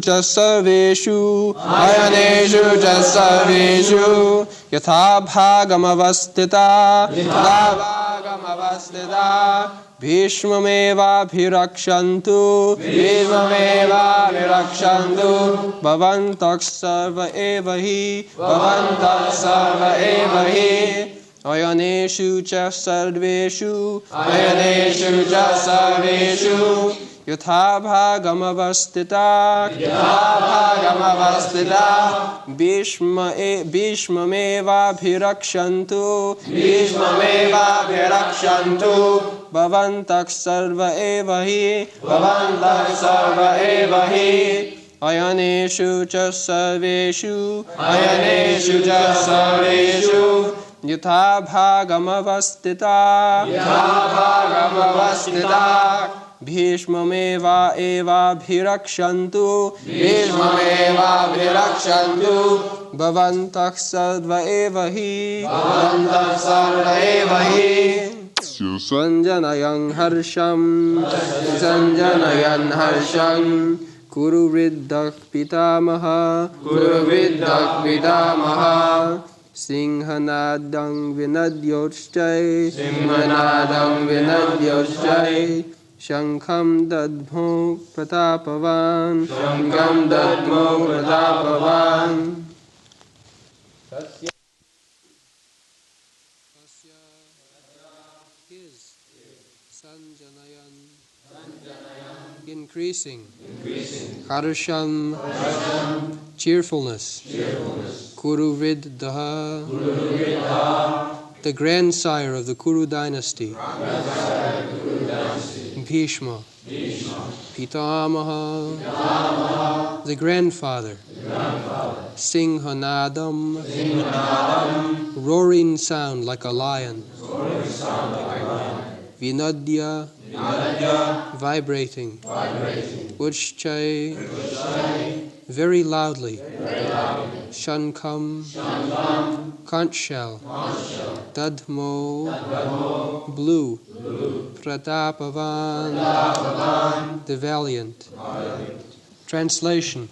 सर्वेषु अयनेषु च सर्वेषु यथा भागमवस्थिता भीष्ममेवाभिरक्षन्तु भवन्तः सर्व एव हि अयनेषु च सर्वेषु यथा भागमवस्थिता भीष्ममेवाभिरक्षन्तु भवन्तः सर्व एव हि अयनेषु च सर्वेषु यथा भागमवस्थिता भीष्ममेवाभिरक्षन्तु भवन्तः सर्व एव हि सञ्जनयन् हर्षं कुरु वृद्धः पितामहः सिंहनादं विनद्योच्चै शङ्खं दद्मो प्रतापवान् increasing harsham cheerfulness Kuru Vriddaha, the grandsire of the Kuru dynasty, Bhishma, Pitamaha, the grandfather, Singhanadam, roaring sound like a lion, Vinadya, vibrating, Uchchai, very loudly, Shankam, conch shell, Dadmo, blue, Pratapavan, the valiant. Translation.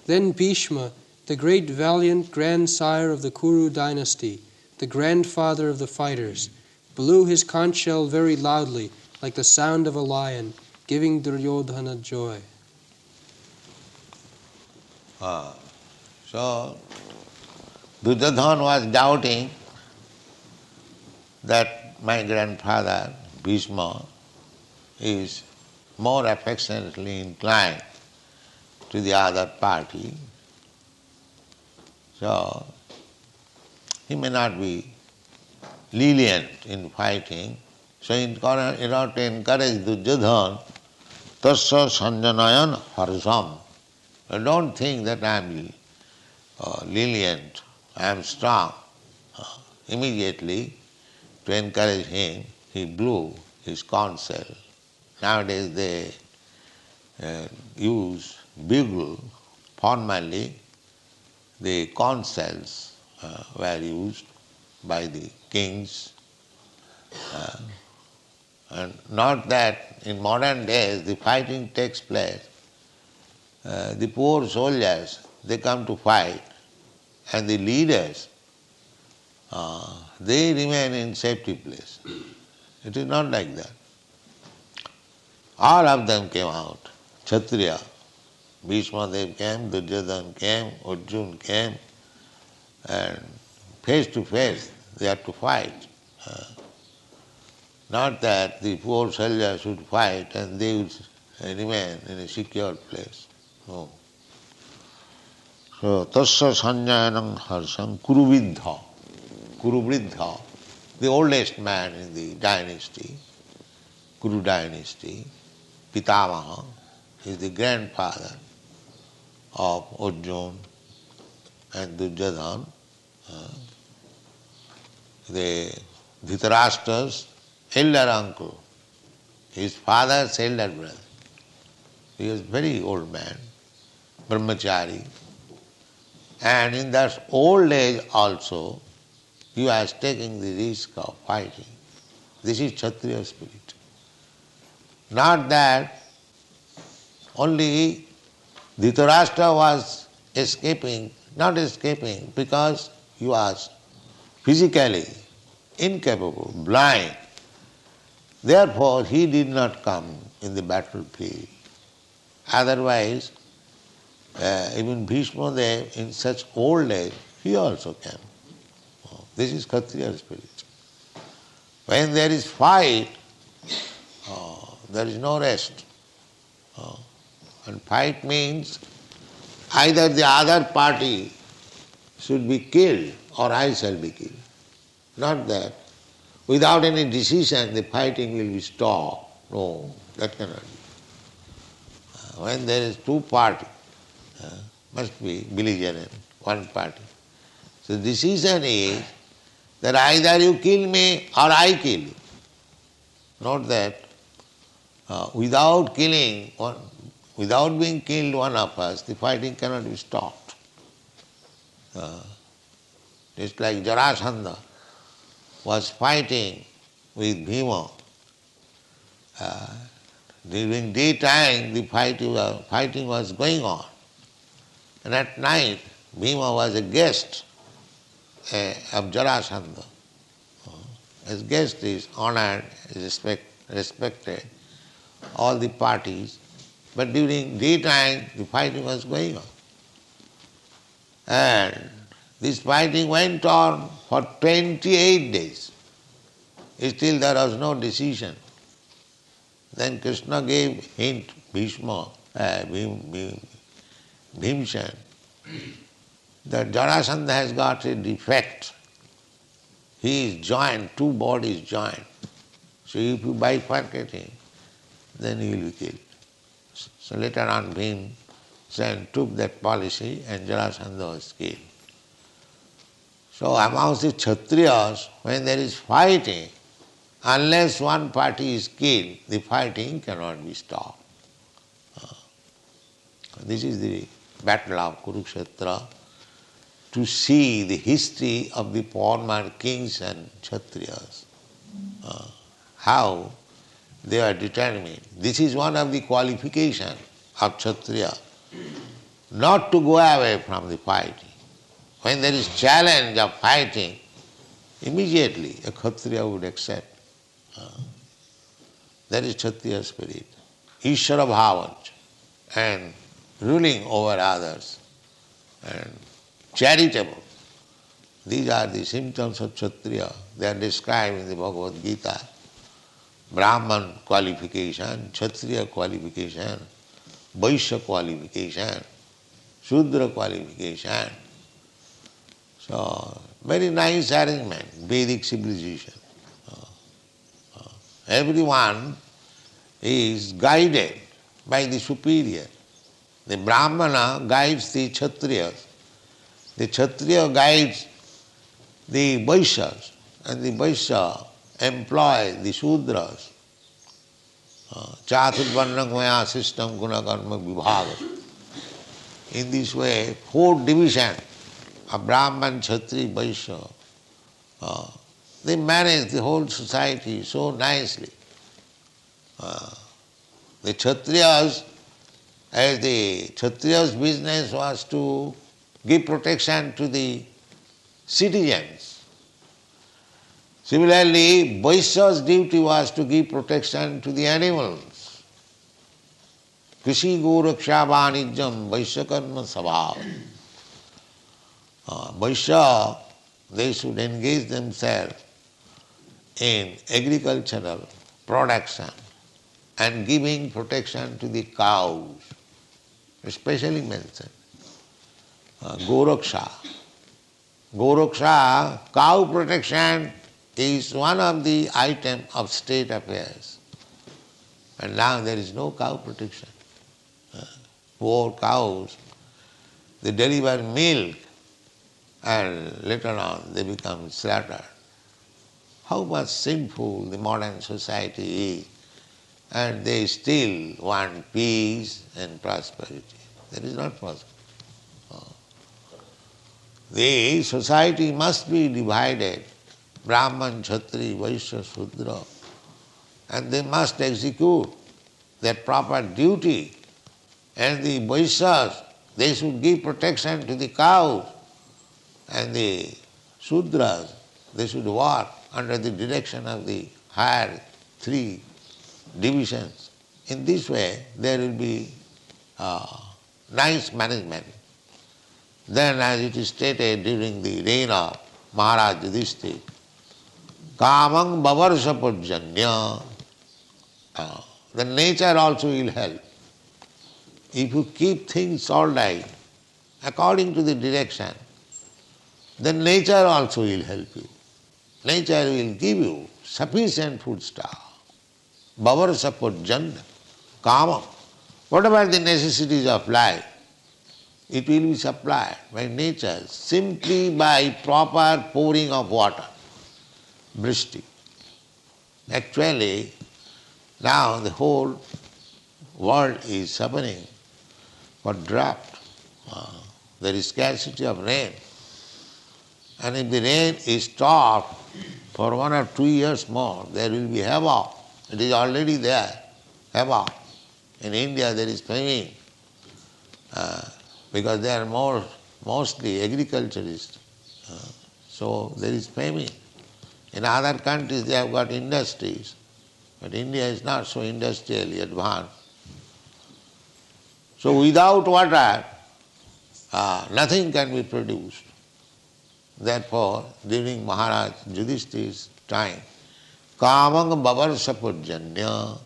Then Bhishma, the great valiant grandsire of the Kuru dynasty, the grandfather of the fighters, blew his conch shell very loudly, like the sound of a lion, giving Duryodhana joy. So, Duryodhana was doubting that my grandfather, Bhishma, is more affectionately inclined to the other party. So, he may not be lenient in fighting. So, in order to encourage Duryodhana, tasya sanjanayan harsham. Don't think that I am lenient, I am strong. Immediately, to encourage him, he blew his conch shell. Nowadays they use bugle. Formerly, the conch shells were used by the kings. And not that in modern days the fighting takes place. The poor soldiers, they come to fight, and the leaders, they remain in safety place. It is not like that. All of them came out. Kshatriya, Bhishma Dev came, Duryodhana came, Arjuna came, and face to face they had to fight. Not that the poor soldiers should fight and they would remain in a secure place. No. So, tasya sanjayanam harsham Kuru Vridha, the oldest man in the dynasty, Kuru dynasty, Pitamaha, is the grandfather of Arjuna and Duryodhana. The Dhritarashtra's elder uncle, his father's elder brother. He was a very old man, brahmachari, and in that old age also, he was taking the risk of fighting. This is Kshatriya spirit. Not that only Dhritarashtra was escaping, not escaping, because he was physically incapable, blind. Therefore, he did not come in the battlefield. Otherwise, even Bhishma there, in such old age, he also came. This is Kshatriya spirit. When there is fight, there is no rest. And fight means either the other party should be killed or I shall be killed. Not that without any decision the fighting will be stopped. No, that cannot be. When there is two parties, must be belligerent, one party. So the decision is that either you kill me or I kill you. Not that without killing one, without being killed one of us, the fighting cannot be stopped. Just like Jarasandha was fighting with Bhima. During daytime the fighting was going on. And at night Bhima was a guest of Jarasandha. As guest is honored, is respected, all the parties. But during daytime the fighting was going on. And this fighting went on for 28 days. Still there was no decision. Then Krishna gave hint, Bhimsen, that Jarasandha has got a defect. He is joined, two bodies joined. So if you bifurcate him, then he will be killed. So later on Bhimsen took that policy and Jarasandha was killed. So amongst the Kshatriyas, when there is fighting, unless one party is killed, the fighting cannot be stopped. This is the battle of Kurukshetra, to see the history of the former kings and Kshatriyas, how they are determined. This is one of the qualifications of Kshatriya, not to go away from the fighting. When there is challenge of fighting, immediately a Kshatriya would accept. That is Kshatriya spirit. Ishvara bhavancha, and ruling over others, and charitable. These are the symptoms of Kshatriya. They are described in the Bhagavad Gītā. Brahman qualification, Kshatriya qualification, Vaishya qualification, Shudra qualification. So, very nice arrangement, Vedic civilization. Everyone is guided by the superior. The Brahmana guides the Kshatriyas. The Kshatriya guides the Vaishyas, and the Vaishya employ the Shudras. Chaturvarnamaya system guna karma vibhaga. In this way, 4 divisions of Brahman, Kshatri, Vaishya, they manage the whole society so nicely. The Kshatriyas, as the Kshatriyas' business was to give protection to the citizens. Similarly, Vaishya's duty was to give protection to the animals. Krishi Goraksha Vanijam Vaishya Karma Sabhav. Vaishya, they should engage themselves in agricultural production and giving protection to the cows, especially mentioned. Goraksha. Goraksha, cow protection, is one of the items of state affairs. And now there is no cow protection. Poor cows, they deliver milk and later on they become slaughtered. How much sinful the modern society is, and they still want peace and prosperity. That is not possible. The society must be divided, Brahman, Kshatri, Vaishya, Shudra, and they must execute their proper duty And the Vaishyas, they should give protection to the cows. And the Sudras, they should work under the direction of the higher three divisions. In this way, there will be nice management. Then, as it is stated during the reign of Maharaj Yudhishthira, Kamang Bavarsha Purjanya, the nature also will help. If you keep things all right, according to the direction, then nature also will help you. Nature will give you sufficient foodstuff. Bavarsha Purjanya, Kamang. Whatever the necessities of life, it will be supplied by nature simply by proper pouring of water, vrishti. Actually, now the whole world is suffering for drought. There is scarcity of rain. And if the rain is stopped for 1 or 2 years more, there will be havoc. It is already there, havoc. In India there is famine, because they are mostly agriculturists. So there is famine. In other countries they have got industries, but India is not so industrially advanced. So without water, nothing can be produced. Therefore, during Maharaj Yudhishthira's time, Kamang Bavarsha Purjanya,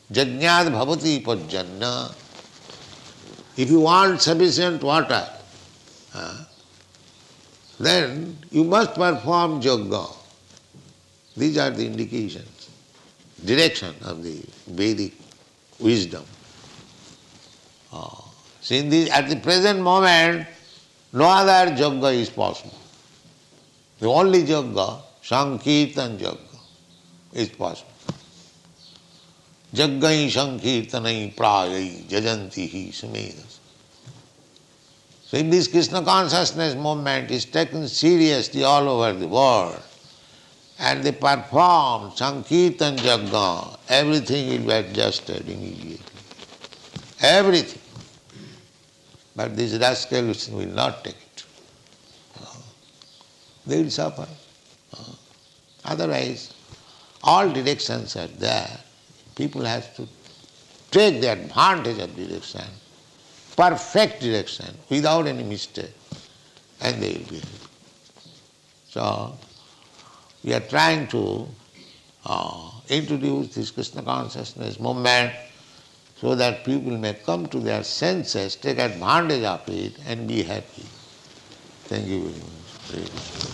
Jajñād Bhavati Purjanya. If you want sufficient water, then you must perform yoga. These are the indications, direction of the Vedic wisdom. So at the present moment, no other yoga is possible. The only yoga, Sankirtan yoga, is possible. Jaggai Sankirtanai Prayai Jajantihi Sumedas. So if this Krishna consciousness movement is taken seriously all over the world, and they perform Sankirtan Yagga, everything will be adjusted immediately. Everything. But these rascals will not take it. They will suffer. Otherwise, all directions are there. People have to take the advantage of direction, perfect direction, without any mistake, and they will be happy. So, we are trying to introduce this Krishna consciousness movement so that people may come to their senses, take advantage of it, and be happy. Thank you very much.